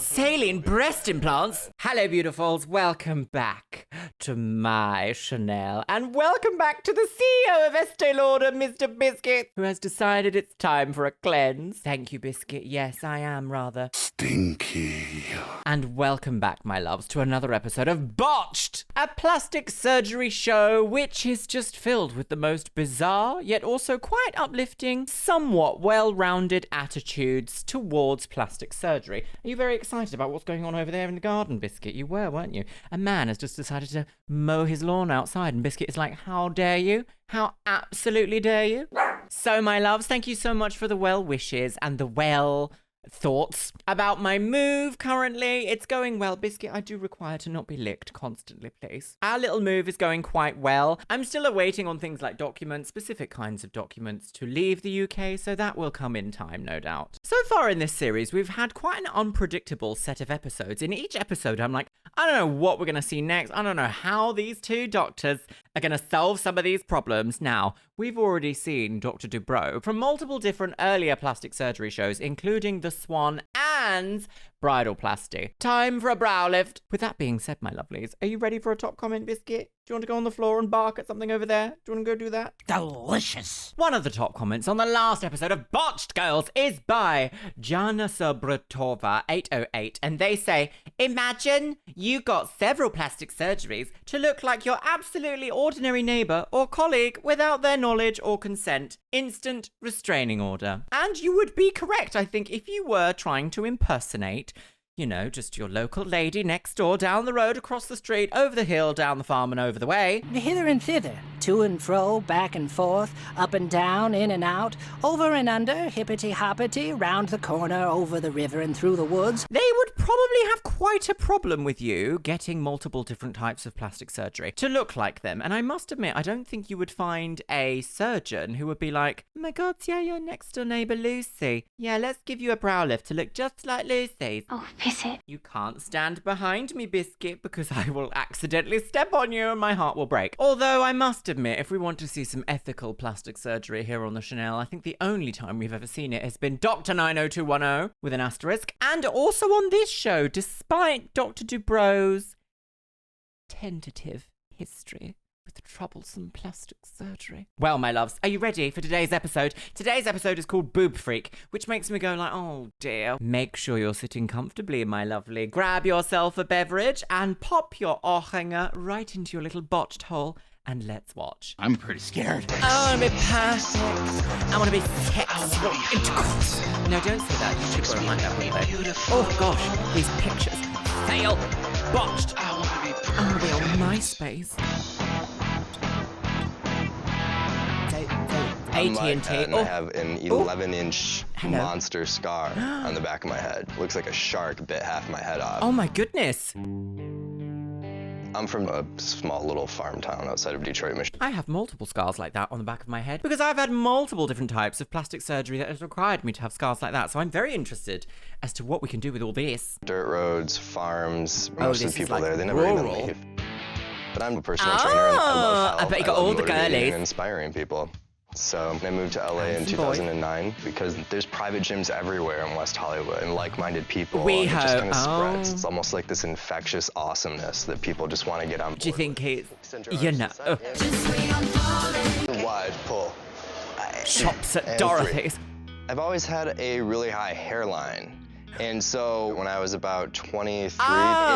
saline breast implants. Hello, beautifuls. Welcome back to my Chanel. And welcome back to the CEO of Estee Lauder, Mr. Biscuit, who has decided it's time for a cleanse. Thank you, Biscuit. Yes, I am rather stinky. And welcome back, my loves, to another episode of Botched, a plastic surgery show which is just filled with the most bizarre, yet also quite uplifting, somewhat well-rounded attitudes towards plastic surgery. Are you very excited about what's going on over there in the garden, Biscuit? You were, weren't you? A man has just decided to mow his lawn outside, and Biscuit is like, how dare you? How absolutely dare you? So, my loves, thank you so much for the well wishes and the well thoughts about my move currently. It's going well. Biscuit, I do require to not be licked constantly, please. Our little move is going quite well. I'm still awaiting on things like documents, specific kinds of documents to leave the UK, so that will come in time, no doubt. So far in this series, we've had quite an unpredictable set of episodes. In each episode, I'm like, I don't know what we're going to see next. I don't know how these two doctors are going to solve some of these problems. Now, we've already seen Dr. Dubrow from multiple different earlier plastic surgery shows, including The Swan and Bridal Plasty. Time for a brow lift. With that being said, my lovelies, are you ready for a top comment, Biscuit? Do you want to go on the floor and bark at something over there? Do you want to go do that? Delicious. One of the top comments on the last episode of Botched Girls is by Jana Sobratova 808, and they say, imagine you got several plastic surgeries to look like your absolutely ordinary neighbour or colleague without their knowledge or consent. Instant restraining order. And you would be correct, I think, if you were trying to impersonate, you know, just your local lady next door, down the road, across the street, over the hill, down the farm and over the way. Hither and thither, to and fro, back and forth, up and down, in and out, over and under, hippity-hoppity, round the corner, over the river and through the woods. They would probably have quite a problem with you getting multiple different types of plastic surgery to look like them. And I must admit, I don't think you would find a surgeon who would be like, oh my God, yeah, your next door neighbour Lucy. Yeah, let's give you a brow lift to look just like Lucy's. Oh, piss it. You can't stand behind me, Biscuit, because I will accidentally step on you and my heart will break. Although I must admit, if we want to see some ethical plastic surgery here on the Chanel, I think the only time we've ever seen it has been Dr. 90210 with an asterisk, and also on this show, despite Dr. Dubrow's tentative history with troublesome plastic surgery. Well, my loves, are you ready for today's episode? Today's episode is called Boob Freak, which makes me go like, oh dear. Make sure you're sitting comfortably, my lovely. Grab yourself a beverage and pop your Ohrhanger right into your little botched hole, and let's watch. I'm pretty scared. I want to be perfect. I want to be sexual intercourse. No, don't say that. YouTube won't like that, will they? Oh gosh, these pictures. Fail. Botched. I want to be on MySpace. AT&T. And I have an 11-inch monster scar on the back of my head. Looks like a shark bit half my head off. Oh my goodness. I'm from a small little farm town outside of Detroit, Michigan. I have multiple scars like that on the back of my head because I've had multiple different types of plastic surgery that has required me to have scars like that. So I'm very interested as to what we can do with all this. Dirt roads, farms, most of the people like there, they never rural. even leave. But I'm a personal trainer and I love help. I bet you got all the motivating girlies. and inspiring people. So I moved to LA in Handsome boy. 2009 because there's private gyms everywhere in West Hollywood and like-minded people. We and it just hope. kind of spreads. It's almost like this infectious awesomeness that people just want to get on board. Do you think with. it's, you know, Wide pull. shops at And Dorothy's? three. I've always had a really high hairline. And so when I was about 23, it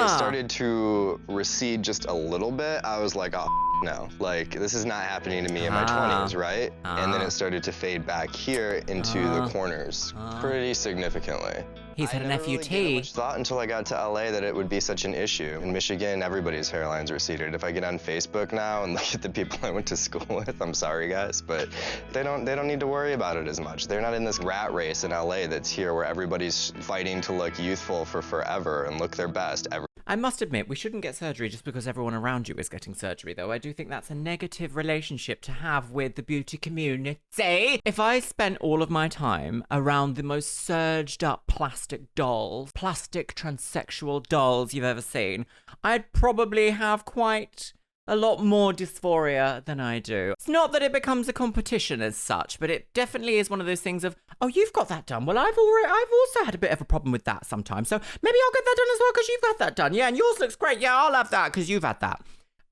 started to recede just a little bit. I was like, oh, no, like this is not happening to me in my 20s, right? And then it started to fade back here into the corners pretty significantly. He's had I an never really FUT. gave it much thought until I got to LA that it would be such an issue. In Michigan, everybody's hairlines receded. If I get on Facebook now and look at the people I went to school with, I'm sorry guys, but they don't need to worry about it as much. They're not in this rat race in LA that's here where everybody's fighting to look youthful for forever and look their best. I must admit, we shouldn't get surgery just because everyone around you is getting surgery, though. I do think that's a negative relationship to have with the beauty community. If I spent all of my time around the most surged up plastic dolls, plastic transsexual dolls you've ever seen, I'd probably have quite a lot more dysphoria than I do. It's not that it becomes a competition as such, but it definitely is one of those things of, oh, you've got that done. Well, I've also had a bit of a problem with that sometimes. So maybe I'll get that done as well because you've got that done. Yeah, and yours looks great. Yeah, I'll have that because you've had that.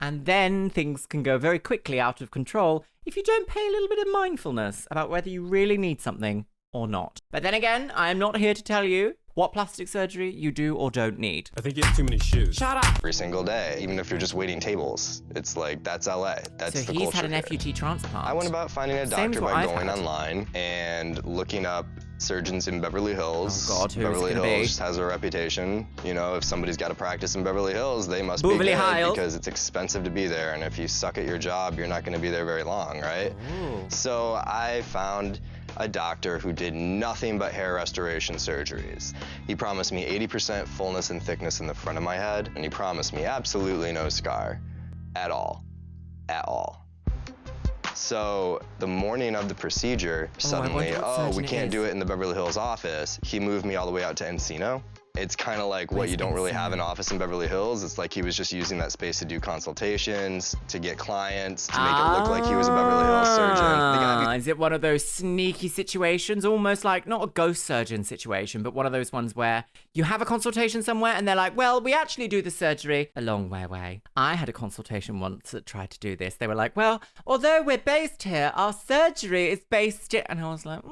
And then things can go very quickly out of control if you don't pay a little bit of mindfulness about whether you really need something or not. But then again, I am not here to tell you what plastic surgery you do or don't need. I think he has too many shoes. Shut up! Every single day, even if you're just waiting tables. It's like, that's LA. That's So the he's culture had an here. FUT transplant. I went about finding a Same as doctor what by I've going had. online and looking up surgeons in Beverly Hills. Oh God, who is it Beverly gonna Hills be? just has a reputation. You know, if somebody's got a practice in Beverly Hills, they must be Beverly good Hills. because it's expensive to be there. And if you suck at your job, you're not going to be there very long, right? Ooh. So I found a doctor who did nothing but hair restoration surgeries. He promised me 80% fullness and thickness in the front of my head, and he promised me absolutely no scar at all. At all. So the morning of the procedure, suddenly, wonder what oh, we surgeon it can't is. do it in the Beverly Hills office. He moved me all the way out to Encino. It's kind of like what Where's you don't really Encino? have an office in Beverly Hills. It's like he was just using that space to do consultations, to get clients, to make it look like he was a Beverly Hills surgeon. The guy Is it one of those sneaky situations, almost like not a ghost surgeon situation, but one of those ones where you have a consultation somewhere and they're like, well, we actually do the surgery a long way away. I had a consultation once that tried to do this. They were like, well, although we're based here, our surgery is based here. And I was like,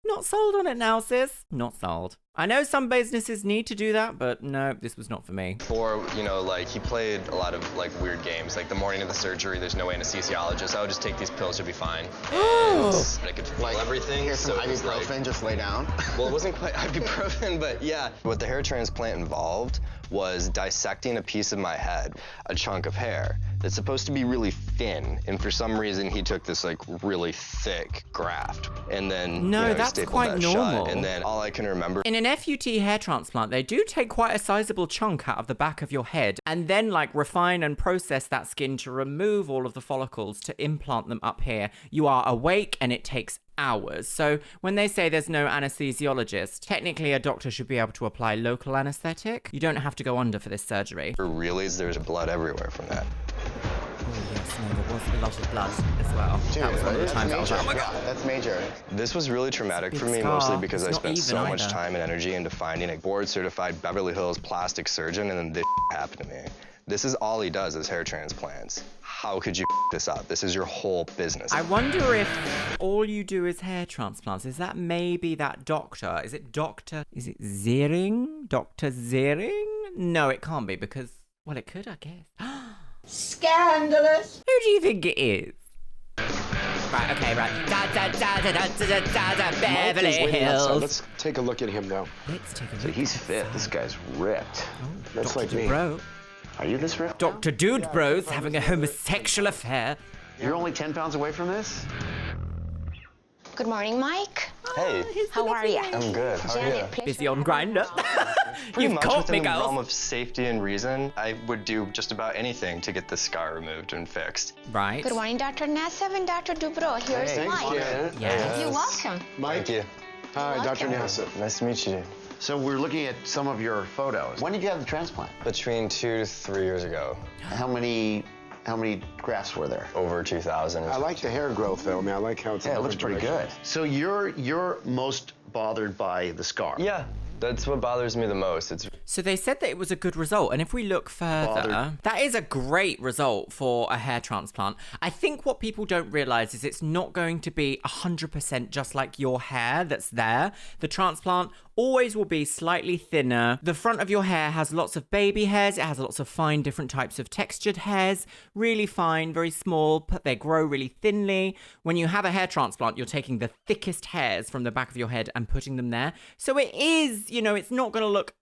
not sold on it now, sis. Not sold. I know some businesses need to do that, but no, this was not for me. Or, you know, like he played a lot of like weird games. Like the morning of the surgery, there's no anesthesiologist. I would just take these pills, you'll be fine. And I could feel everything. Here's some it was ibuprofen, just lay down. Well, it wasn't quite ibuprofen, but yeah. What the hair transplant involved was dissecting a piece of my head, a chunk of hair that's supposed to be really thin, and for some reason he took this like really thick graft, and then No, you know, that's stapled quite that normal. shut, and then all I can remember. In an FUT hair transplant, they do take quite a sizable chunk out of the back of your head and then like refine and process that skin to remove all of the follicles to implant them up here. You are awake and it takes hours. So when they say there's no anesthesiologist, technically a doctor should be able to apply local anesthetic. You don't have to go under for this surgery. Really, there's blood everywhere from that. Oh yes, no, there was a lot of blood as well. That was one of the That's times I was major. like, oh my God. Yeah, that's major. This was really traumatic It's a for big me, scar. mostly because It's I not spent even so much either. time and energy into finding a board-certified Beverly Hills plastic surgeon, and then this happened to me. This is all he does is hair transplants. How could you this up? This is your whole business. I wonder if all you do is hair transplants. Is that maybe that doctor? Is it Dr. Is it Ziering? Dr. Ziering? No, it can't be because, well, it could, I guess. Scandalous! Who do you think it is? Right, okay, right. Da da da da da da da da Beverly Hills. Let's take a look at him now. Let's take a So look. he's fit. This guy's ripped. That's Dr. like me. Bro. Are you this ripped? Dr. Dude Bro's having a homosexual affair. You're only 10 pounds away from this? Good morning, Mike. Hey, How are you? I'm good. How are you? Janet, pleasure Busy on having you. Grindr. Pretty You've much caught me, within the realm girls. of safety and reason, I would do just about anything to get the scar removed and fixed. Right. Good morning, Dr. Nassab and Dr. Dubrow. Here's Hey, Mike. Janet. Yes. You're welcome. Thank you. Hi, Dr. Welcome. Nassif. Nice to meet you. So we're looking at some of your photos. When did you have the transplant? Between 2 to 3 years ago, How many grafts were there? over 2,000. Oh, I like the hair growth, though. I mean, I like how it's Yeah, it looks pretty good. So you're most bothered by the scar. Yeah, that's what bothers me the most. It's So they said that it was a good result, and if we look further, Bothered. that is a great result for a hair transplant. I think what people don't realize is it's not going to be 100% just like your hair that's there. The transplant always will be slightly thinner. The front of your hair has lots of baby hairs. It has lots of fine, different types of textured hairs, really fine, very small, but they grow really thinly. When you have a hair transplant, you're taking the thickest hairs from the back of your head and putting them there. So it is, you know, it's not going to look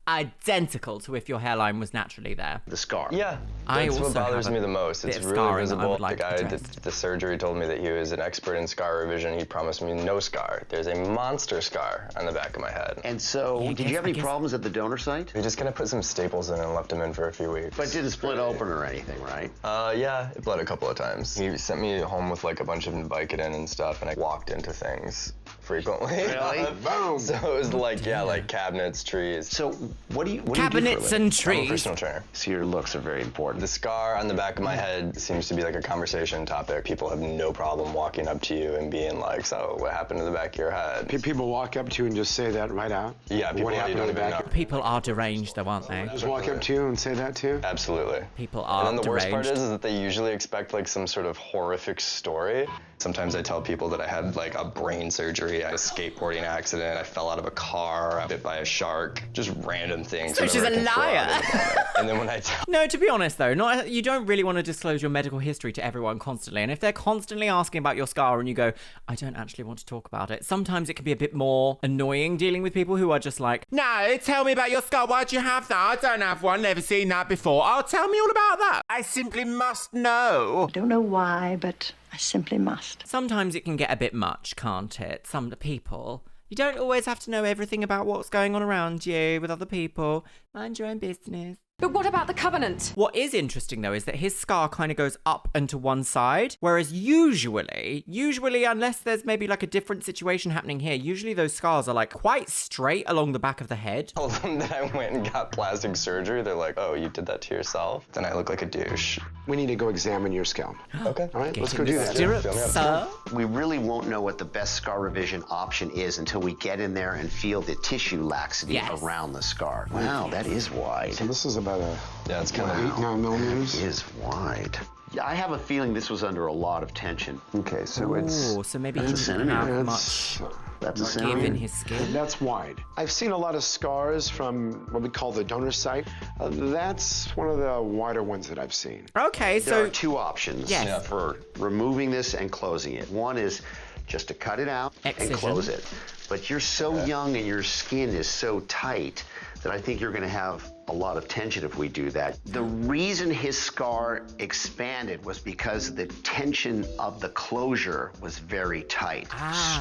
identical to if your hairline was naturally there. The scar. Yeah, I that's what also bothers have a me the most. bit It's of really scarring that I visible. would like The to guy address. that did the surgery told me that he was an expert in scar revision. He promised me no scar. There's a monster scar on the back of my head. And so, Yeah, I did guess- you have I any guess- problems at the donor site? We just kind of put some staples in and left him in for a few weeks. But it didn't split open or anything, right? Yeah, it bled a couple of times. He sent me home with like a bunch of Vicodin and stuff, and I walked into things frequently. Really? Boom. So it was like, yeah, like cabinets, trees. So what do you do Cabinets for a living? and I'm a trees. personal trainer. So your looks are very important. The scar on the back of my head seems to be like a conversation topic. People have no problem walking up to you and being like, so what happened to the back of your head? People walk up to you and just say that right out? Yeah, people What you happened don't to the even back? know. People are deranged though, aren't they? Just walk up to you and say that too? Absolutely. People are And then the worst part deranged. is that they usually expect like some sort of horrific story. Sometimes I tell people that I had like a brain surgery, I had a skateboarding accident, I fell out of a car, I got bit by a shark, just random things. So she's whatever a I can throw liar. out at the moment. And then when I tell No, to be honest though, you don't really want to disclose your medical history to everyone constantly. And if they're constantly asking about your scar and you go, I don't actually want to talk about it, sometimes it can be a bit more annoying dealing with people who are just like, no, tell me about your scar. Why'd you have that? I don't have one. Never seen that before. Oh, tell me all about that. I simply must know. I don't know why, but I simply must. Sometimes it can get a bit much, can't it? Some people. You don't always have to know everything about what's going on around you with other people. Mind your own business. But what about the covenant? What is interesting though is that his scar kind of goes up and to one side, whereas usually, unless there's maybe like a different situation happening here, usually those scars are like quite straight along the back of the head. told them that I went and got plastic surgery, they're like, oh, you did that to yourself? Then I look like a douche. We need to go examine your scalp. Okay. All right, Get let's in go the do that. stirrups, Fill me up. sir. We really won't know what the best scar revision option is until we get in there and feel the tissue laxity Yes. around the scar. Wow, that is wide. So this is about a Yeah, it's kind of 8, 9 millimeters. It is wide. Yeah, I have a feeling this was under a lot of tension. Okay, so it's Oh, so maybe he That's a didn't have centimeter. much That's a give centimeter. in his skin. that's wide. I've seen a lot of scars from what we call the donor site. That's one of the wider ones that I've seen. Okay, There are so two options Yes. for removing this and closing it. One is just to cut it out Excision. and close it. But you're so young and your skin is so tight that I think you're going to have a lot of tension if we do that. The reason his scar expanded was because the tension of the closure was very tight,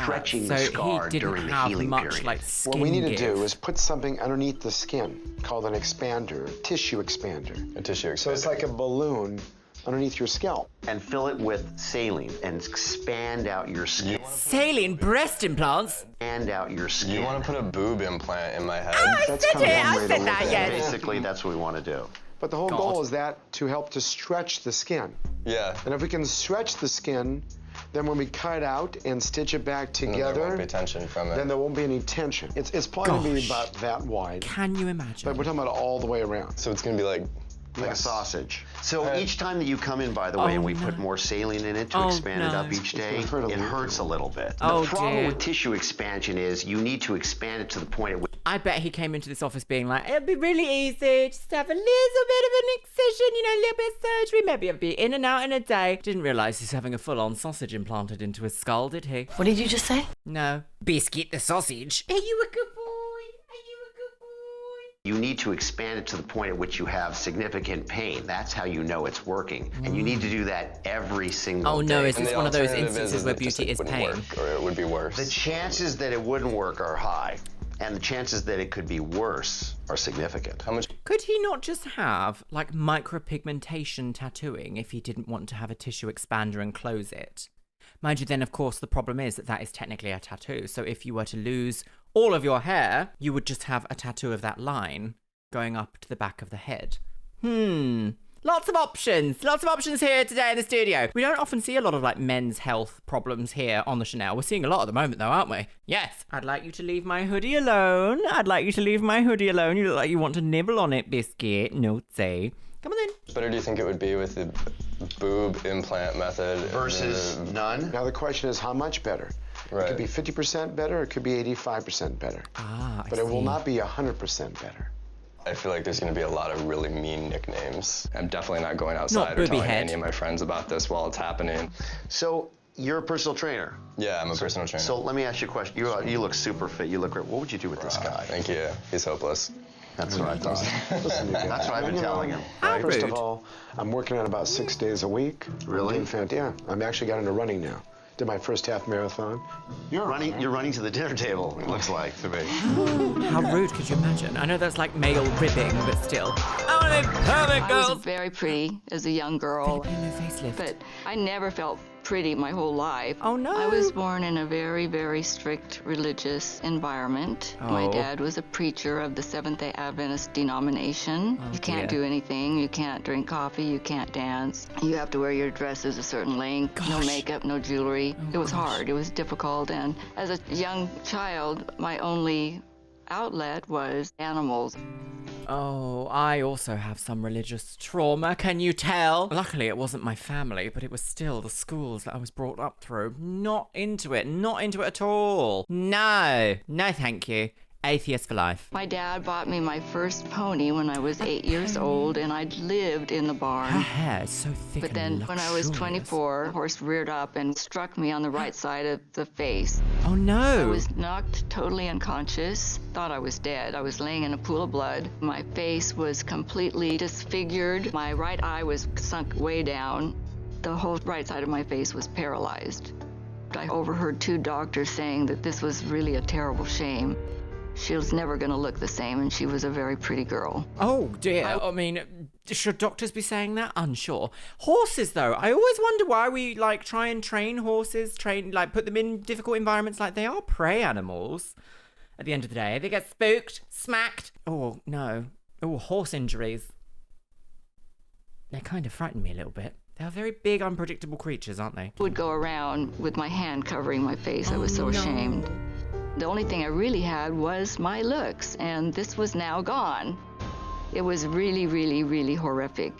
stretching the so scar he didn't during the have healing much period. like skin What we need to give. do is put something underneath the skin called an expander, tissue expander. a tissue expander. So it's like a balloon underneath your scalp. And fill it with saline and expand out your skin. Saline breast implants. Expand out your skin. You want to put a boob implant in my head? That's said kind of it, one I way to said look that, at it. yes. Basically, that's what we want to do. But the whole God. goal is that to help to stretch the skin. Yeah. And if we can stretch the skin, then when we cut it out and stitch it back There together, won't be tension from it. then there won't be any tension. It's probably going to be Gosh. about that wide. Can you imagine? But we're talking about all the way around. So it's going to be like, Like a Yes. sausage. So each time that you come in, by the way, and we put more saline in it to Oh, expand it no. up each day, It's gonna hurt a it little hurts a little bit. Oh, the problem dear. with tissue expansion is you need to expand it to the point at which I bet he came into this office being like, it'll be really easy, just have a little bit of an excision, you know, a little bit of surgery, maybe it'll be in and out in a day. Didn't realise he's having a full-on sausage implanted into his skull, did he? What did you just say? No. Biscuit the sausage. Are you a good boy? Are you a good boy? you need to expand it to the point at which you have significant pain. That's how you know it's working. And you need to do that every single Oh day. no, is And this the one of those alternative instances where that just, beauty like, is wouldn't pain? work, or it would be worse. The chances that it wouldn't work are high, and the chances that it could be worse are significant. How much? Could he not just have, like, micropigmentation tattooing if he didn't want to have a tissue expander and close it? Mind you, then, of course, the problem is that that is technically a tattoo. So if you were to lose all of your hair, you would just have a tattoo of that line going up to the back of the head. Lots of options. Lots of options here today in the studio. We don't often see a lot of, like, men's health problems here on the Chanel. We're seeing a lot at the moment, though, aren't we? Yes. I'd like you to leave my hoodie alone. I'd like you to leave my hoodie alone. You look like you want to nibble on it, biscuit. No, say. Come on then. Better do you think it would be with the boob implant method Versus none? Now the question is how much better? It Right. could be 50% better, it could be 85% better. Ah, I But it will see. not be 100% better. I feel like there's going to be a lot of really mean nicknames. I'm definitely not going outside or booby telling head. any of my friends about this while it's happening. So you're a personal trainer. Yeah, I'm a personal trainer. So let me ask you a question. You look super fit. You look great. What would you do with this guy? Thank you. He's hopeless. That's what I thought. Listen, you guys, That's what I've been you know, telling him. How First rude. of all, I'm working on about 6 days a week. Really? Yeah, I'm actually got into running now. Did my first half marathon. You're running to the dinner table, it looks like to me. How rude could you imagine? I know that's like male ribbing, but still. I want to be perfect, I was girls. very pretty as a young girl, No facelift. but I never felt pretty my whole life. Oh, no. I was born in a very, very strict religious environment. My Oh. dad was a preacher of the Seventh-day Adventist denomination. Oh, You can't dear. do anything. You can't drink coffee. You can't dance. You have to wear your dresses a certain length. No Gosh. makeup, no jewelry. Oh, It was gosh. hard. It was difficult. And as a young child, my only outlet was animals. Oh, I also have some religious trauma, can you tell? Luckily, it wasn't my family, but it was still the schools that I was brought up through. Not into it at all. No, thank you. Atheist for life. My dad bought me my first pony when I was 8 years old, and I'd lived in the barn. Her hair is so thick But and then when I was luxurious. 24, a horse reared up and struck me on the right side of the face. Oh, I no. was knocked totally unconscious, thought I was dead. I was laying in a pool of blood. My face was completely disfigured. My right eye was sunk way down. The whole right side of my face was paralyzed. I overheard 2 doctors saying that this was really a terrible shame. She was never going to look the same, and she was a very pretty girl. Oh, dear. I mean, should doctors be saying that? Unsure. Horses, though. I always wonder why we, try and train horses, put them in difficult environments like they are prey animals. At the end of the day, they get spooked, smacked. Oh, no. Oh, horse injuries. They kind of frighten me a little bit. They are very big, unpredictable creatures, aren't they? I would go around with my hand covering my face. I was so ashamed. The only thing I really had was my looks, and this was now gone. It was really, really, really horrific.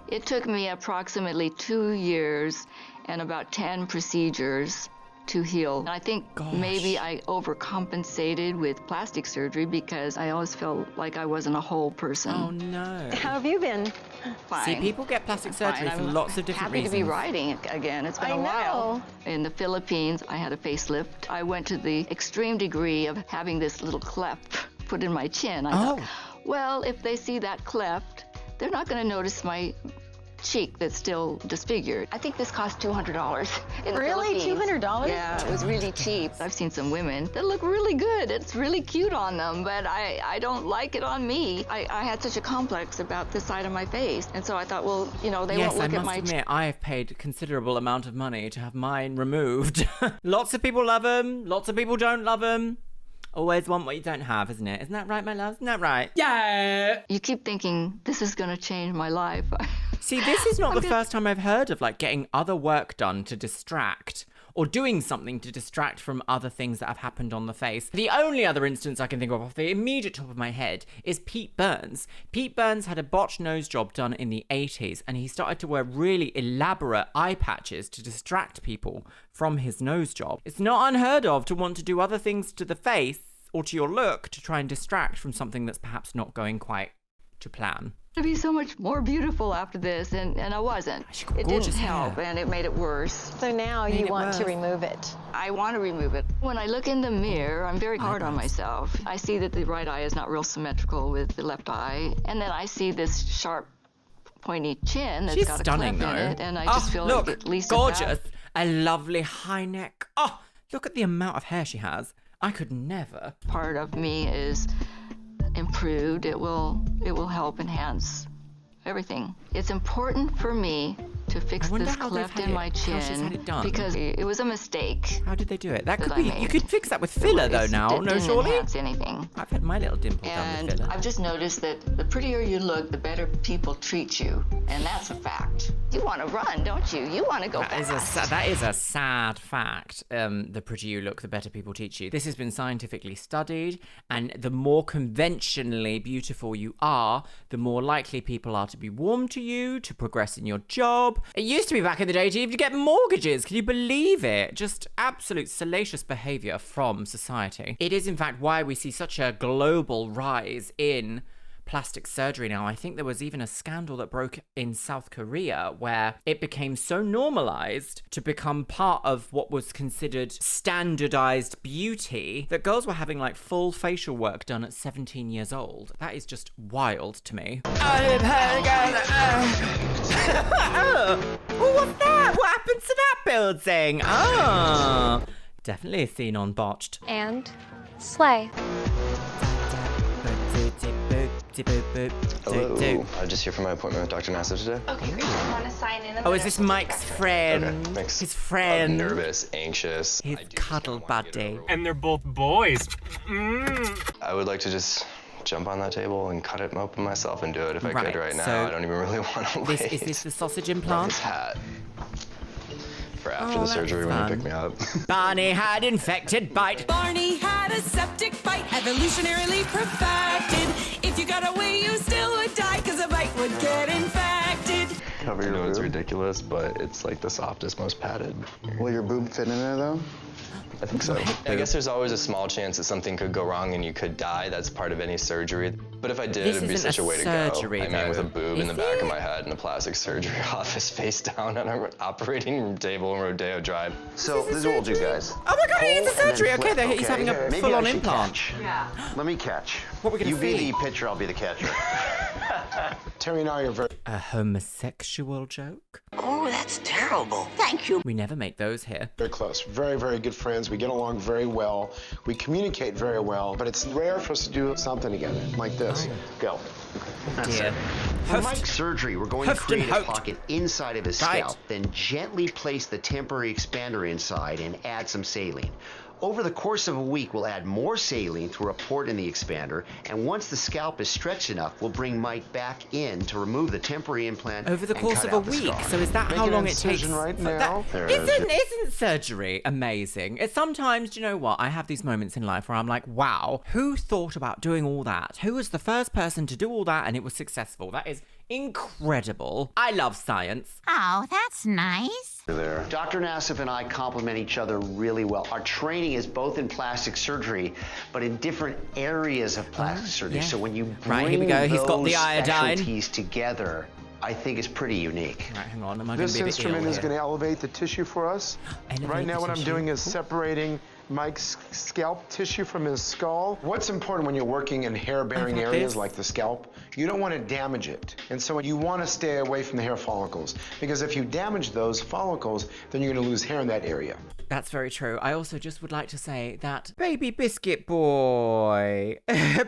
It took me approximately 2 years and about 10 procedures to heal. And I think maybe I overcompensated with plastic surgery because I always felt like I wasn't a whole person. Oh, no. How have you been? Fine. See, people get plastic surgery Fine. for I'm lots of different happy reasons. to be riding again. It's been I a while. know. In the Philippines, I had a facelift. I went to the extreme degree of having this little cleft put in my chin. I thought, well, if they see that cleft, they're not going to notice my cheek that's still disfigured. I think this cost $200 in the Really? Philippines. $200? Yeah, it was really cheap. I've seen some women that look really good. It's really cute on them, but I don't like it on me. I had such a complex about this side of my face. And so I thought, well, they won't look Yes, I at must my admit, I have paid a considerable amount of money to have mine removed. Lots of people love them. Lots of people don't love them. Always want what you don't have, isn't it? Isn't that right, my love? Isn't that right? Yeah. You keep thinking, this is going to change my life. See, this is not the first time I've heard of getting other work done to distract or doing something to distract from other things that have happened on the face. The only other instance I can think of off the immediate top of my head is Pete Burns. Pete Burns had a botched nose job done in the 80s, and he started to wear really elaborate eye patches to distract people from his nose job. It's not unheard of to want to do other things to the face or to your look to try and distract from something that's perhaps not going quite to plan. To be so much more beautiful after this, and I wasn't. She got It didn't gorgeous help, hair. and it made it worse. So now Made you it want to worse. remove it. I want to remove it. When I look in the mirror, I'm very hard on myself. I see that the right eye is not real symmetrical with the left eye, and then I see this sharp, pointy chin that's She's got a stunning, cleft though. in it, and I just feel look, like at least gorgeous. A lovely high neck. Oh, look at the amount of hair she has. I could never. part of me is improved. It will help enhance everything. It's important for me to fix I wonder this how they've cleft had in it- my how she's had chin it done. because it was a mistake. How did they do it? That could That I be. You made. could fix that with filler, though. Now, It no, didn't surely. enhance anything. I've had my little dimple done And with filler. I've just noticed that the prettier you look, the better people treat you, and that's a fact. You want to run, don't you? You want to go That fast. is a sad fact. The prettier you look, the better people teach you. This has been scientifically studied, and the more conventionally beautiful you are, the more likely people are to be warm to you, to progress in your job. It used to be back in the day to even get mortgages. Can you believe it? Just absolute salacious behavior from society. It is, in fact, why we see such a global rise in plastic surgery now. I think there was even a scandal that broke in South Korea where it became so normalized to become part of what was considered standardized beauty that girls were having full facial work done at 17 years old. That is just wild to me. Oh, what's that? What happened to that building? Oh, definitely a scene on Botched. And slay. boop boop. Hello. Do. I'm just here for my appointment with Dr. Nassif today. Okay, great. I want to sign in. Oh, is this Mike's friend? Okay, thanks. His friend. I'm nervous, anxious. His I do just cuddle kinda wanna get it buddy. over with. And they're both boys. I would like to just jump on that table and cut it open myself and do it if I Right, could right now. so I don't even really want to wait. Is this the sausage Love implant? this hat. For after Oh, the that's surgery when fun. you pick me up. Barney had infected bite. Barney had a septic bite, evolutionarily perfected. If you got away, you still would die, cause a bite would get infected. I know it's ridiculous, but it's like the softest, most padded. Will your boob fit in there, though? I think so. I guess there's always a small chance that something could go wrong and you could die. That's part of any surgery. But if I did, This it'd be isn't such a a way to surgery, go. I mean, with a though, boob in the is back of it? my head in a plastic surgery office face down on an operating room table in Rodeo Drive. So this is what we'll do, guys. Oh my god, it is a Hold and then surgery. Okay, flip, he's having a Maybe full-on I should implant. catch. Let me catch. What we're gonna You see? be the pitcher, I'll be the catcher. Terry and I are very A homosexual joke? Oh, that's terrible. Thank you. We never make those here. close. Very, very good friends. We get along very well. We communicate very well. But it's rare for us to do something together like this. Go. That's Dear. it. For Hoofed- Mike's surgery, we're going to hoofed and create a hoped. pocket inside of his Right. scalp, then gently place the temporary expander inside and add some saline. Over the course of a week, we'll add more saline through a port in the expander, and once the scalp is stretched enough, we'll bring Mike back in to remove the temporary implant Over the and course cut of a out the week. scar. So is that how Making long an it takes? incision right for now. There it is. Isn't surgery amazing? It's sometimes, do you know what? I have these moments in life where I'm like, wow, who thought about doing all that? Who was the first person to do all that and it was successful? That is incredible. I love science. Oh, that's nice. There. Dr. Nassif and I complement each other really well. Our training is both in plastic surgery, but in different areas of plastic surgery. yeah. So when you bring Right, here we go. He's got the those iodine. specialties together, I think it's pretty unique. Right, hang on. Am I going to This be a bit instrument ill is here? going to elevate the tissue for us. Elevate Right now the what I'm tissue. doing is separating Mike's scalp tissue from his skull. What's important when you're working in hair-bearing Like areas this? like the scalp, you don't want to damage it. And so you want to stay away from the hair follicles. Because if you damage those follicles, then you're going to lose hair in that area. That's very true. I also just would like to say that Baby Biscuit Boy,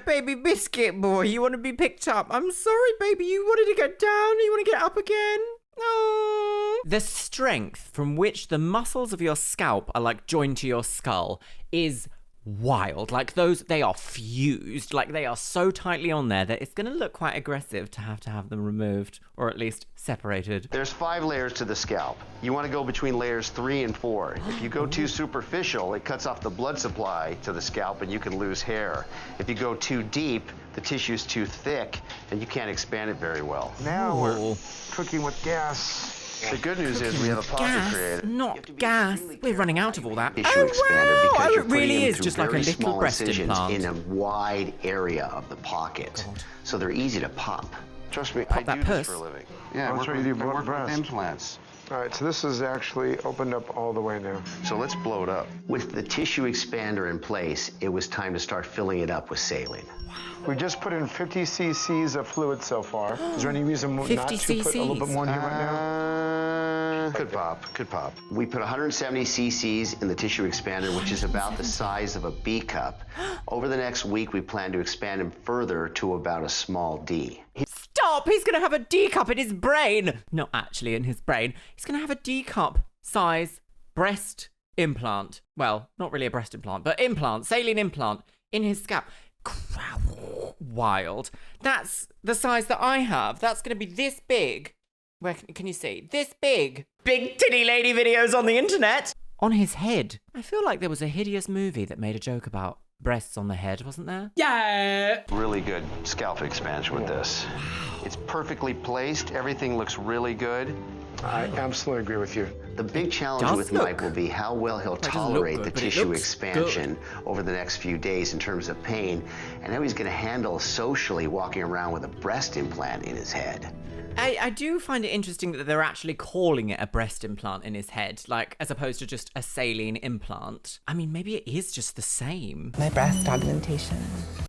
Baby Biscuit Boy, you want to be picked up. I'm sorry, baby, you wanted to get down, you want to get up again? No. The strength from which the muscles of your scalp are like joined to your skull is wild. Like those, they are fused. Like they are so tightly on there that it's going to look quite aggressive to have them removed or at least separated. There's 5 layers to the scalp. You want to go between layers 3 and 4. If you go too superficial, it cuts off the blood supply to the scalp and you can lose hair. If you go too deep, the tissue's too thick and you can't expand it very well. Now we're Ooh. cooking with gas. The good news is we have a pocket Gas, created. You have not to be gas. extremely We're running careful out of all that. tissue Oh, expander wow. because Oh, you're it really putting them is through just like a very little small breast incisions implant. in a wide area of the pocket, so they're easy to pop. Trust me, Pop that puss. living. Yeah, I'll show you the I work breast. with implants. All right, so this is actually opened up all the way now. So let's blow it up. With the tissue expander in place, it was time to start filling it up with saline. We just put in 50 cc's of fluid so far. Is there any reason not 50 to put a little bit cc's? more in here right now? Could pop, could pop. We put 170 cc's in the tissue expander, which is about the size of a B cup. Over the next week, we plan to expand him further to about a small D. Stop! He's going to have a D cup in his brain. Not actually in his brain. He's going to have a D cup size breast implant. Well, not really a breast implant, but implant, saline implant in his scalp. Wild. That's the size that I have. That's going to be this big. Where can you see? This big. Big titty lady videos on the internet. On his head. I feel like there was a hideous movie that made a joke about breasts on the head, wasn't there? Yeah. Really good scalp expansion with this. It's perfectly placed. Everything looks really good. I absolutely agree with you. The big challenge Does with look- Mike will be how well he'll doesn't look tolerate good, the but it tissue looks expansion over the next few days in terms of pain, and how he's going to handle socially walking around with a breast implant in his head. I do find it interesting that they're actually calling it a breast implant in his head, like, as opposed to just a saline implant. I mean, maybe it is just the same. My breast augmentation.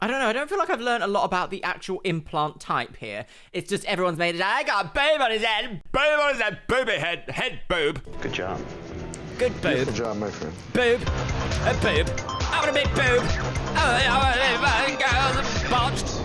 I don't know. I don't feel like I've learned a lot about the actual implant type here. It's just everyone's made it. I got a boob on his head. Boob on his head. Booby head. Head boob. Good job. Good boob. Good job, my friend. Boob. A boob. I want a big boob. Oh, girls botched.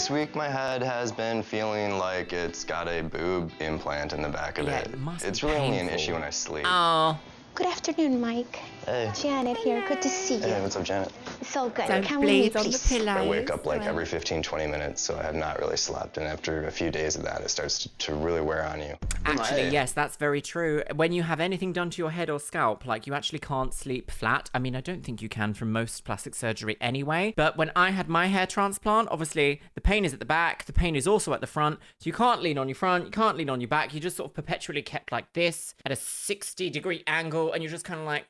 This week my head has been feeling like it's got a boob implant in the back of it. It's really only an issue when I sleep. Oh. Good afternoon, Mike. Hey. Janet here. Good to see you. Hey, what's up, Janet? So good. Don't Come with me, bleed on the please. pillows. I wake up like every 15-20 minutes, so I have not really slept. And after a few days of that, it starts to really wear on you. Actually, yes, that's very true. When you have anything done to your head or scalp, like you actually can't sleep flat. I mean, I don't think you can from most plastic surgery anyway. But when I had my hair transplant, obviously the pain is at the back, the pain is also at the front. So you can't lean on your front, you can't lean on your back. You just sort of perpetually kept like this at a 60-degree angle, and you're just kind of like,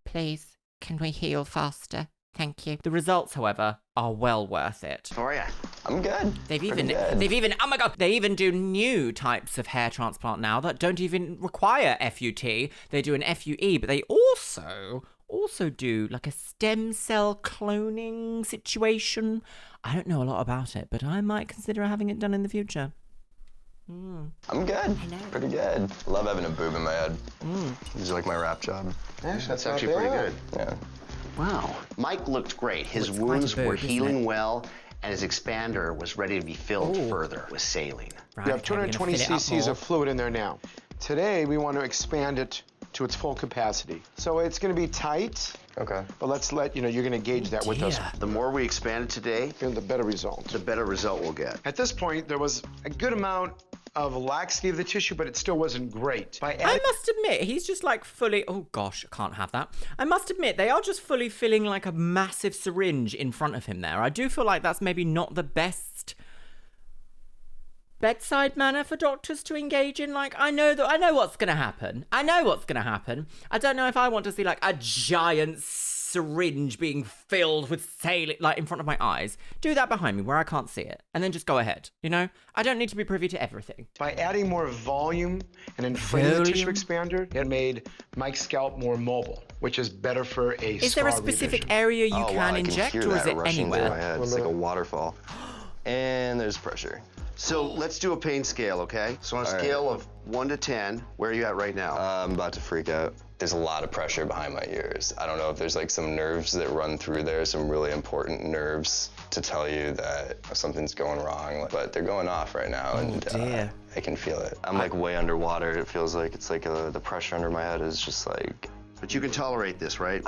please, can we heal faster? Thank you. The results, however, are well worth it. How are ya? I'm good. They've even, oh my God, they even do new types of hair transplant now that don't even require FUT. They do an FUE, but they also do like a stem cell cloning situation. I don't know a lot about it, but I might consider having it done in the future. I'm good. Pretty good. Love having a boob in my head. This is like my rap job. That's actually pretty good. Yeah. Wow. Mike looked great. His wounds were healing well, and his expander was ready to be filled further with saline. You have 220 cc's of fluid in there now. Today, we want to expand it to its full capacity. So it's going to be tight. Okay. But let's let you know, you're going to gauge that with us. The more we expand it today, the better result. The better result we'll get. At this point, there was a good amount of laxity of the tissue, but it still wasn't great. I must admit, he's just like fully, oh gosh, I can't have that. I must admit, they are just fully filling like a massive syringe in front of him there. I do feel like that's maybe not the best bedside manner for doctors to engage in. Like, I know what's gonna happen. I don't know if I want to see like a giant syringe being filled with saline like in front of my eyes. Do that behind me where I can't see it, and then just go ahead. You know, I don't need to be privy to everything. By adding more volume and inflating the tissue expander, it made Mike's scalp more mobile, which is better for a Is there a specific area you can inject, or is it anywhere? My head. It's like a waterfall. And there's pressure. So let's do a pain scale, okay? So on a scale of 1 to 10, where are you at right now? I'm about to freak out. There's a lot of pressure behind my ears. I don't know if there's like some nerves that run through there, some really important nerves to tell you that something's going wrong, but they're going off right now, and I can feel it. I'm like way underwater. It feels like it's like the pressure under my head is just like... But you can tolerate this, right?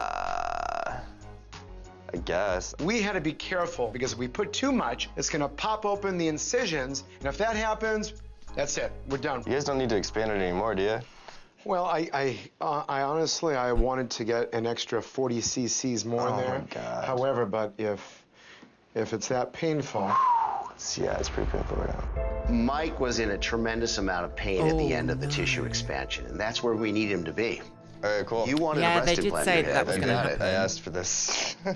I guess. We had to be careful because if we put too much, it's gonna pop open the incisions, and if that happens, that's it. We're done. You guys don't need to expand it anymore, do you? Well, I honestly, I wanted to get an extra 40 cc's more in there. Oh my God. However, but if it's that painful. Yeah, it's pretty painful right now. Mike was in a tremendous amount of pain at the end of the tissue expansion, and that's where we need him to be. All right, cool. You wanted a breast implant. They did say that was going to happen. I asked for this. You're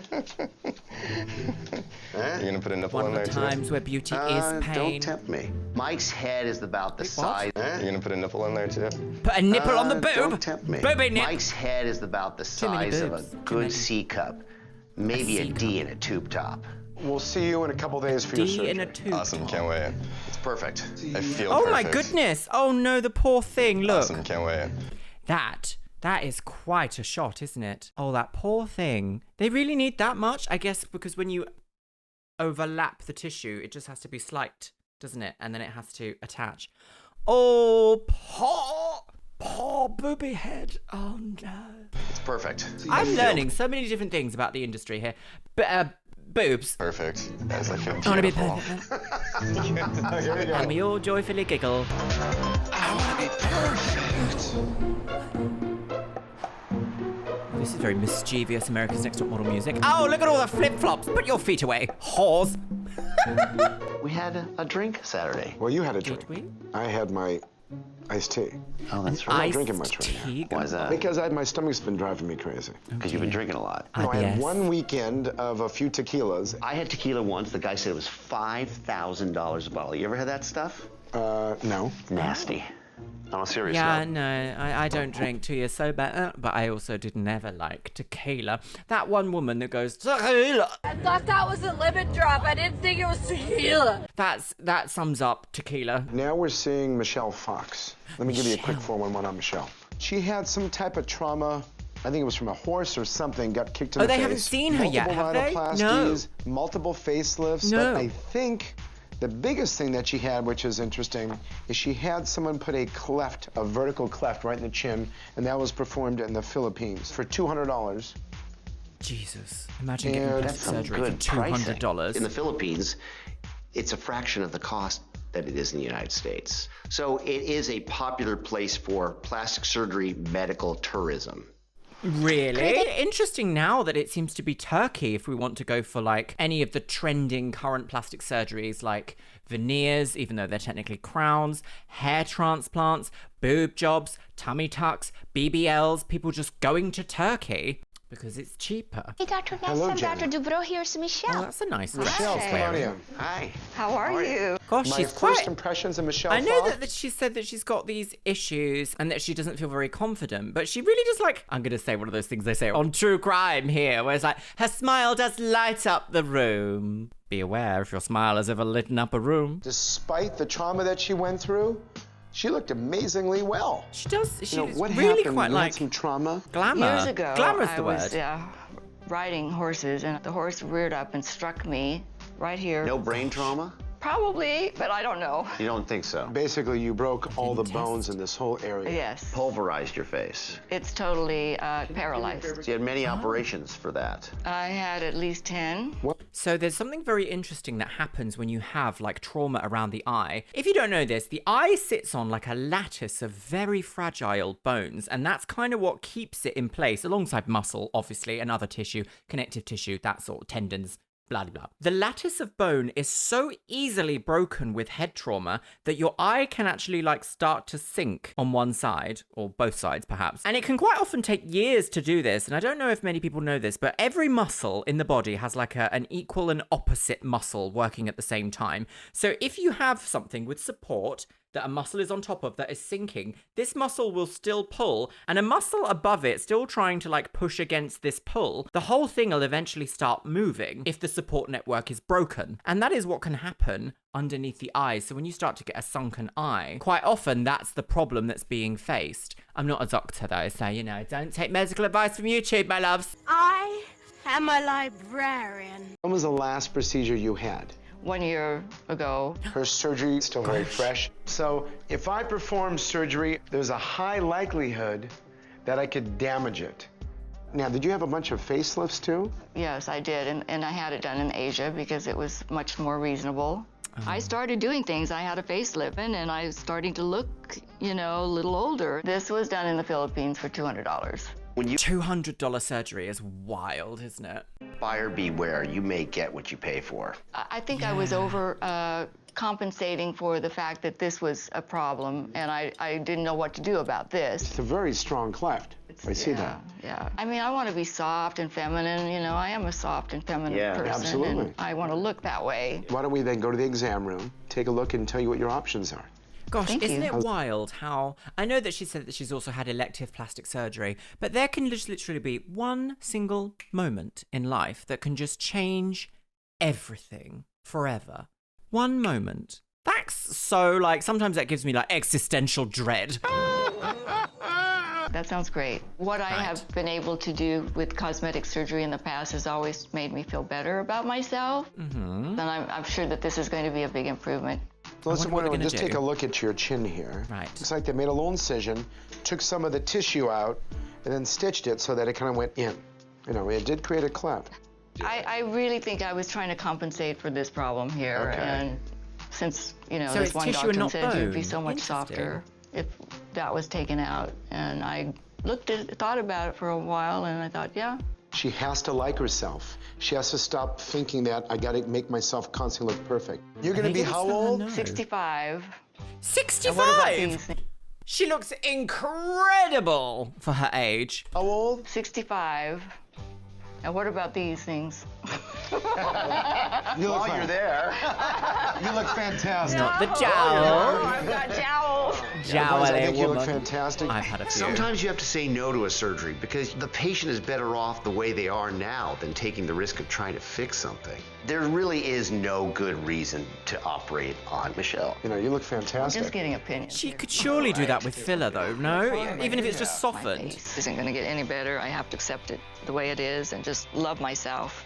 going to put a nipple in there, too? One of the times where beauty is pain. Don't tempt me. Mike's head is about the size... You're going to put a nipple in there, too? Put a nipple on the boob? Don't tempt me. Booby nip. Mike's head is about the size of a good C cup. Maybe a D in a tube top. We'll see you in a couple days for your surgery. D in a tube. Awesome, can't wait. It's perfect. I feel Oh perfect. my goodness. Oh no, the poor thing. Look. Awesome, can't wait. That is quite a shot, isn't it? Oh, that poor thing. They really need that much? I guess because when you overlap the tissue, it just has to be slight, doesn't it? And then it has to attach. Oh, poor booby head. Oh, no. It's perfect. I'm learning so many different things about the industry here. Boobs. Perfect. That's like I want to be perfect. And we all joyfully giggle. I want to be perfect. This is very mischievous America's Next Top Model music. Oh, look at all the flip-flops. Put your feet away, whores. We had a drink Saturday. Well, you had a drink. Did we? I had my iced tea. Oh, that's I'm right. not drinking much right now. Why is that? Because my stomach's been driving me crazy. Because you've been drinking a lot. No, I had one weekend of a few tequilas. I had tequila once. The guy said it was $5,000 a bottle. You ever had that stuff? No. Nasty. On a serious Yeah, note. no, I don't drink 2 years sober, but I also did never like tequila. That one woman that goes, tequila. I thought that was a lemon drop. I didn't think it was tequila. That sums up tequila. Now we're seeing Michelle Fox. Let me give you a quick 411 on Michelle. She had some type of trauma I think it was from a horse or something, got kicked in the face. Oh, they haven't seen her yet, have they? No. Multiple facelifts, but I think the biggest thing that she had, which is interesting, is she had someone put a cleft, a vertical cleft right in the chin, and that was performed in the Philippines for $200. Jesus, imagine getting plastic surgery for $200. In the Philippines, it's a fraction of the cost that it is in the United States. So it is a popular place for plastic surgery medical tourism. Really? Interesting now that it seems to be Turkey if we want to go for like any of the trending current plastic surgeries like veneers, even though they're technically crowns, hair transplants, boob jobs, tummy tucks, BBLs, people just going to Turkey because it's cheaper. Hey, Dr. Nelson, Dr. Dubrow, here's Michelle. Oh, that's a nice Michelle, come on in. Hi. How are you? Gosh, My she's first quite... impressions of Michelle I know Pfeiffer. that she said that she's got these issues and that she doesn't feel very confident, but she really just like, I'm going to say one of those things they say on true crime here, where it's like, her smile does light up the room. Be aware if your smile has ever lit up a room. Despite the trauma that she went through, she looked amazingly well. She does. She's what really happened? quite You like had some trauma. Glamour. Years ago, Glamour's I the word. was riding horses, and the horse reared up and struck me right here. No brain trauma? Probably, but I don't know. You don't think so? Basically, you broke all the bones in this whole area. Yes. Pulverized your face. It's totally paralyzed. So you had many operations for that. I had at least 10. So there's something very interesting that happens when you have like trauma around the eye. If you don't know this, the eye sits on like a lattice of very fragile bones, and that's kind of what keeps it in place alongside muscle, obviously, and other tissue, connective tissue, that sort of tendons. Blah, blah. The lattice of bone is so easily broken with head trauma that your eye can actually like start to sink on one side, or both sides perhaps. And it can quite often take years to do this. And I don't know if many people know this, but every muscle in the body has like an equal and opposite muscle working at the same time. So if you have something with support that a muscle is on top of that is sinking, this muscle will still pull, and a muscle above it still trying to like push against this pull, the whole thing will eventually start moving if the support network is broken. And that is what can happen underneath the eye. So when you start to get a sunken eye, quite often that's the problem that's being faced. I'm not a doctor though, so you know, don't take medical advice from YouTube, my loves. I am a librarian. When was the last procedure you had? 1 year ago. Her surgery is still very fresh. So if I perform surgery, there's a high likelihood that I could damage it. Now, did you have a bunch of facelifts too? Yes, I did, and I had it done in Asia because it was much more reasonable. I started doing things. I had a facelift, and I was starting to look, you know, a little older. This was done in the Philippines for $200. $200 surgery is wild, isn't it? Buyer beware, you may get what you pay for. I think I was over compensating for the fact that this was a problem, and I didn't know what to do about this. It's a very strong cleft. I see that. Yeah. I mean, I want to be soft and feminine. You know, I am a soft and feminine person. Absolutely. And I want to look that way. Why don't we then go to the exam room, take a look, and tell you what your options are? Gosh, isn't it wild how... I know that she said that she's also had elective plastic surgery, but there can just literally be one single moment in life that can just change everything forever. One moment. That's so, like, sometimes that gives me, like, existential dread. That sounds great. What I have been able to do with cosmetic surgery in the past has always made me feel better about myself. And I'm sure that this is going to be a big improvement. So let's just take a look at your chin here. Right. Looks like they made a little incision, took some of the tissue out, and then stitched it so that it kind of went in. You know, it did create a cleft. I really think I was trying to compensate for this problem here. Okay. And since, you know, So this it's one tissue and doctor not said you'd be bone. so much Interesting. softer if that was taken out. And I thought about it for a while, and I thought, yeah. She has to like herself. She has to stop thinking that I gotta make myself constantly look perfect. You're gonna be how old? 65. 65? She looks incredible for her age. How old? 65. And what about these things? You look While you're there. You look fantastic. Not the jowl. I've got jowls. Otherwise, I think you look woman. fantastic. I've had a few. Sometimes you have to say no to a surgery because the patient is better off the way they are now than taking the risk of trying to fix something. There really is no good reason to operate on Michelle. You know, you look fantastic. Just getting opinions. She could surely do that with filler, though, no? Even if it's just My softened. face isn't going to get any better. I have to accept it the way it is and just love myself.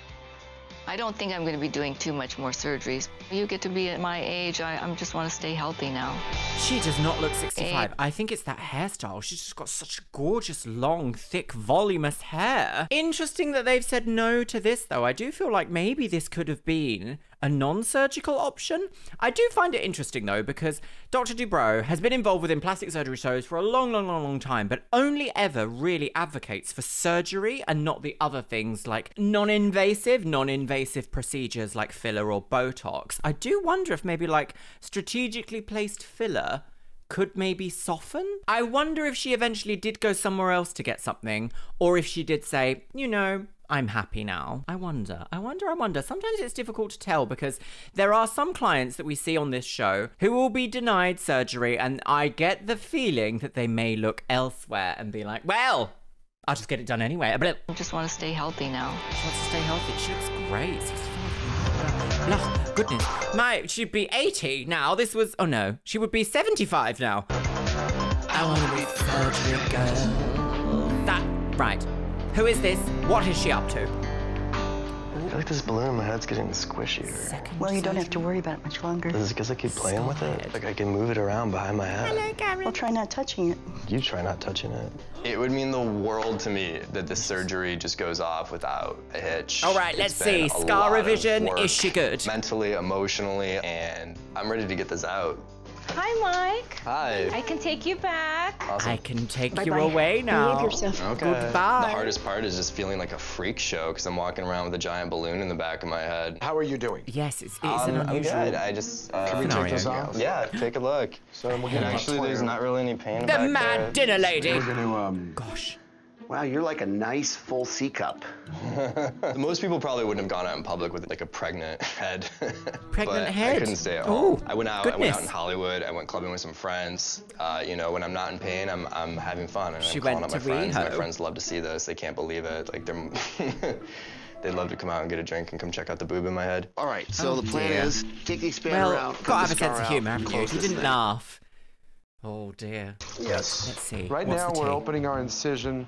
I don't think I'm going to be doing too much more surgeries. You get to be at my age, I just want to stay healthy now. She does not look 65. I think it's that hairstyle. She's just got such gorgeous, long, thick, voluminous hair. Interesting that they've said no to this, though. I do feel like maybe this could have been a non-surgical option. I do find it interesting, though, because Dr. Dubrow has been involved within plastic surgery shows for a long time, but only ever really advocates for surgery and not the other things like non-invasive procedures like filler or Botox. I do wonder if maybe like strategically placed filler could maybe soften. I wonder if she eventually did go somewhere else to get something, or if she did say, you know, I'm happy now. I wonder. Sometimes it's difficult to tell because there are some clients that we see on this show who will be denied surgery, and I get the feeling that they may look elsewhere and be like, well, I'll just get it done anyway. I just want to stay healthy now. She wants to stay healthy. She looks great. 65. Oh, goodness. She'd be 80 now. Oh no, she would be 75 now. I want to be surgery girl. Right. Who is this? What is she up to? I feel like this balloon in my head's getting squishier. Well, you don't have to worry about it much longer. Is it because I keep playing with it? Like I can move it around behind my head. Hello, Karen. Well, try not touching it. You try not touching it. It would mean the world to me that the surgery just goes off without a hitch. All right, let's see. Scar revision, is she good? Mentally, emotionally, and I'm ready to get this out. Hi, Mike. Hi. I can take you back. Awesome. I can take Bye-bye. you away now. Behave yourself. Okay. Goodbye. The hardest part is just feeling like a freak show because I'm walking around with a giant balloon in the back of my head. How are you doing? Yes, it's an unusual. I'm good. I just Can we take this off? Yeah, take a look. So we'll get Actually, there's not really any pain The back mad there. dinner lady. We're gonna Gosh. Wow, you're like a nice full C cup. Most people probably wouldn't have gone out in public with like a pregnant head. Pregnant but head? I couldn't stay at home. Ooh, I went out goodness. in Hollywood. I went clubbing with some friends. You know, when I'm not in pain, I'm having fun. And She I'm calling went up my to friends. My Rio. friends love to see this. They can't believe it. Like they'd love to come out and get a drink and come check out the boob in my head. All right, so the plan dear. is take the expander Well, out. gotta have cut a the sense scar of out, humour, haven't you? close You this didn't thing. laugh. Oh dear. Yes. Let's see. Right What's now the we're tea? opening our incision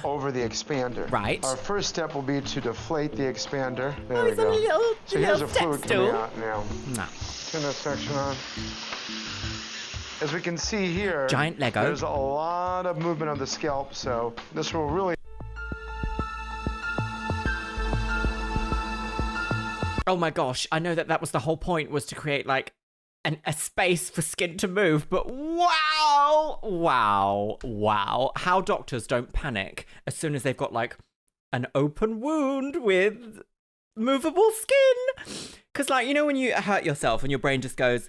over the expander. Right. Our first step will be to deflate the expander. There Oh, we it's on go. a little, So here's a step fluid stool. coming out now. No. Turn that section on. As we can see here, Giant Lego. there's a lot of movement of the scalp, so this will really. Oh my gosh, I know that was the whole point, was to create like a space for skin to move, but wow, how doctors don't panic as soon as they've got like an open wound with movable skin. Because like, you know when you hurt yourself and your brain just goes,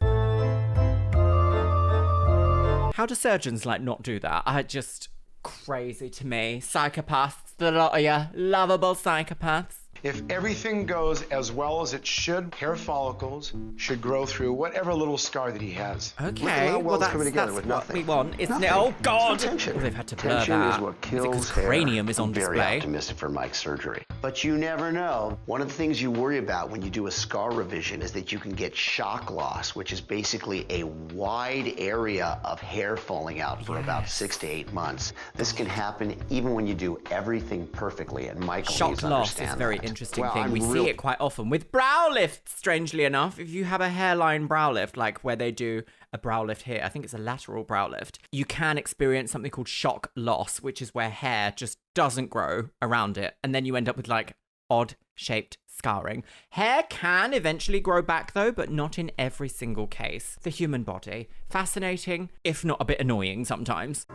how do surgeons like not do that? Just crazy to me. Psychopaths, the lot of you, lovable psychopaths. If everything goes as well as it should, hair follicles should grow through whatever little scar that he has. Look at Okay, how well well it's that's coming together what with nothing. we want, isn't it? Nothing. Oh God! There's no tension. Well, they've had to blur Tension that. is what Is it kills 'cause hair. cranium is on I'm very display? optimistic for Mike's surgery. But you never know. One of the things you worry about when you do a scar revision is that you can get shock loss, which is basically a wide area of hair falling out for about 6 to 8 months. This can happen even when you do everything perfectly, and Michael Shock needs to loss is a understand very that. interesting Well, thing. I'm We real- see it quite often with brow lifts, strangely enough. If you have a hairline brow lift, like where they do a brow lift here, I think it's a lateral brow lift, you can experience something called shock loss, which is where hair just doesn't grow around it. And then you end up with like odd shaped scarring. Hair can eventually grow back though, but not in every single case. The human body. Fascinating, if not a bit annoying sometimes.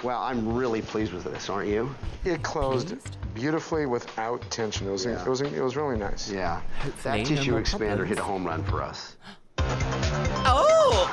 Well, I'm really pleased with this, aren't you? It closed beautifully without tension. It was really nice. Yeah. Hopefully, That no tissue more expander problems. hit a home run for us. Oh!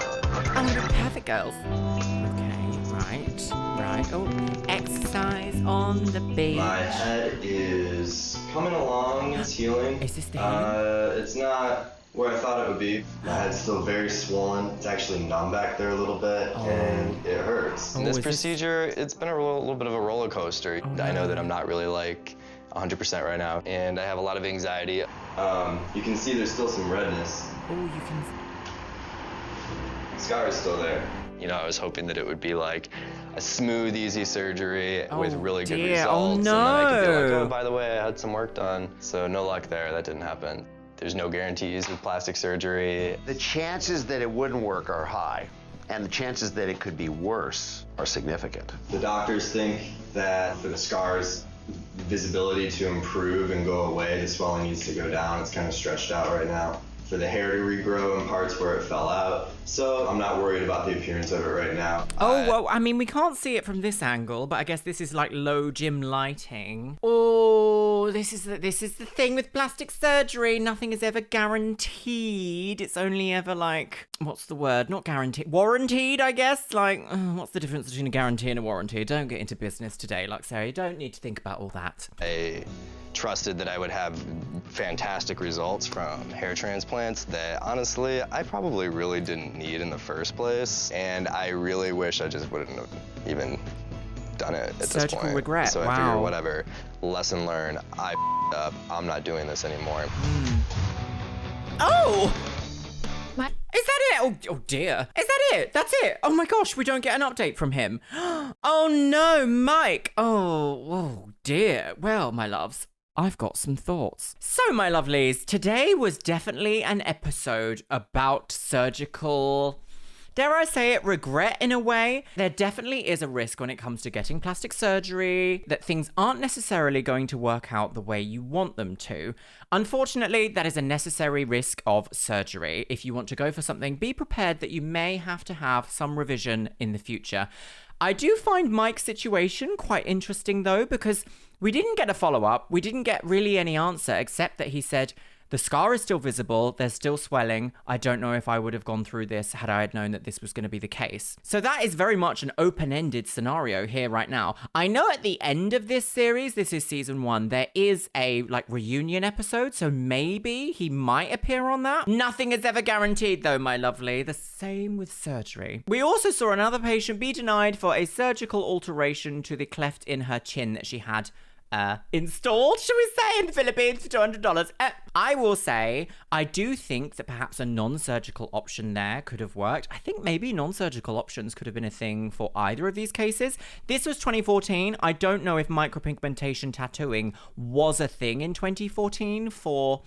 I'm gonna be perfect, girls. Okay, right. Oh, exercise on the beach. My head is coming along. It's healing. Is this the healing? It's not where I thought it would be. My head's still very swollen. It's actually numb back there a little bit, and it hurts. This procedure, it's been a little bit of a roller coaster. I know that I'm not really like 100% right now, and I have a lot of anxiety. You can see there's still some redness. Oh, you can. The scar is still there. You know, I was hoping that it would be like a smooth, easy surgery with really good results. Oh, no. And then I could be like, oh, by the way, I had some work done. So no luck there, that didn't happen. There's no guarantees with plastic surgery. The chances that it wouldn't work are high, and the chances that it could be worse are significant. The doctors think that for the scars, visibility to improve and go away, the swelling needs to go down. It's kind of stretched out right now. For the hair to regrow in parts where it fell out. So I'm not worried about the appearance of it right now. Oh, well, I mean, we can't see it from this angle, but I guess this is like low gym lighting. Oh, this is the thing with plastic surgery. Nothing is ever guaranteed. It's only ever like, what's the word? Not guaranteed. Warranted, I guess. Like, what's the difference between a guarantee and a warranty? Don't get into business today, Luxeria. You don't need to think about all that. I trusted that I would have fantastic results from hair transplants that honestly I probably really didn't need in the first place, and I really wish I just wouldn't have even done it at this point. Surgical regret. So I figure whatever, lesson learned, I f***ed up, I'm not doing this anymore. Oh! What? Is that it? Oh dear. Is that it? That's it. Oh my gosh, we don't get an update from him. Oh no, Mike. Oh dear. Well, my loves, I've got some thoughts. So, my lovelies, today was definitely an episode about surgical, dare I say it, regret in a way. There definitely is a risk when it comes to getting plastic surgery, that things aren't necessarily going to work out the way you want them to. Unfortunately, that is a necessary risk of surgery. If you want to go for something, be prepared that you may have to have some revision in the future. I do find Mike's situation quite interesting though, because we didn't get a follow-up. We didn't get really any answer except that he said, the scar is still visible, there's still swelling. I don't know if I would have gone through this had I had known that this was going to be the case. So that is very much an open-ended scenario here right now. I know at the end of this series, this is season 1, there is a like reunion episode, so maybe he might appear on that. Nothing is ever guaranteed though, my lovely. The same with surgery. We also saw another patient be denied for a surgical alteration to the cleft in her chin that she had installed, should we say, in the Philippines for $200. I will say, I do think that perhaps a non-surgical option there could have worked. I think maybe non-surgical options could have been a thing for either of these cases. This was 2014. I don't know if micropigmentation tattooing was a thing in 2014 for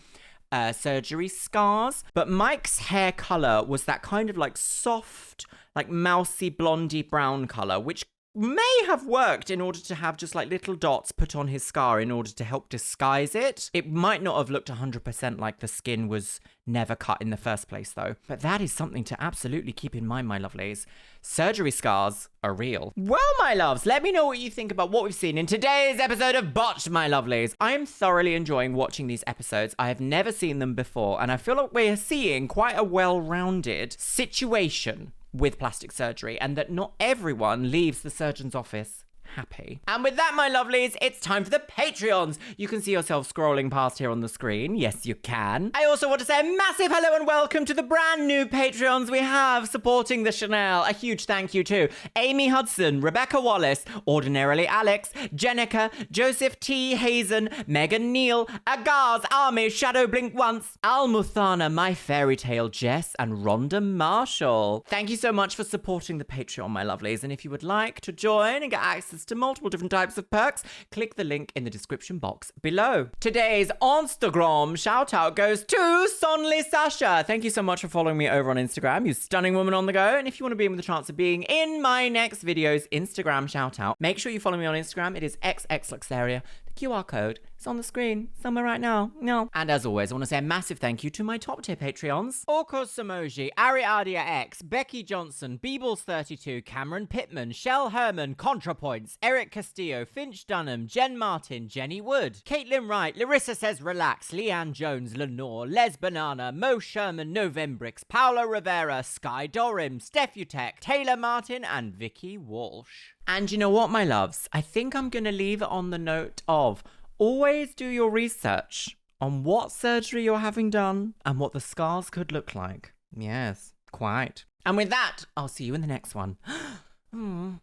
surgery scars, but Mike's hair color was that kind of like soft, like mousy blondie brown color, which may have worked in order to have just like little dots put on his scar in order to help disguise it. It might not have looked 100% like the skin was never cut in the first place though. But that is something to absolutely keep in mind, my lovelies. Surgery scars are real. Well, my loves, let me know what you think about what we've seen in today's episode of Botched, my lovelies. I am thoroughly enjoying watching these episodes. I have never seen them before, and I feel like we're seeing quite a well-rounded situation with plastic surgery, and that not everyone leaves the surgeon's office happy. And with that, my lovelies, it's time for the Patreons. You can see yourself scrolling past here on the screen. Yes, you can. I also want to say a massive hello and welcome to the brand new Patreons we have supporting the Chanel. A huge thank you to Amy Hudson, Rebecca Wallace, Ordinarily Alex, Jenica, Joseph T. Hazen, Megan Neal, Agars Army, Shadow Blink Once, Al Muthana, My Fairy Tale Jess, and Rhonda Marshall. Thank you so much for supporting the Patreon, my lovelies. And if you would like to join and get access to multiple different types of perks, click the link in the description box below. Today's Instagram shout out goes to Sonly Sasha. Thank you so much for following me over on Instagram, you stunning woman on the go. And if you want to be in with a chance of being in my next video's Instagram shout out, make sure you follow me on Instagram. It is xxluxeria. The QR code is on the screen somewhere right now. No. And as always, I want to say a massive thank you to my top tier Patreons: Orko Samoji, Ariadia X, Becky Johnson, Beebles32, Cameron Pittman, Shell Herman, ContraPoints, Eric Castillo, Finch Dunham, Jen Martin, Jenny Wood, Caitlin Wright, Larissa Says Relax, Leanne Jones, Lenore, Les Banana, Mo Sherman, Novembrix, Paolo Rivera, Sky Dorim, Steph Utek, Taylor Martin, and Vicky Walsh. And you know what, my loves? I think I'm going to leave it on the note of always do your research on what surgery you're having done and what the scars could look like. Yes, quite. And with that, I'll see you in the next one.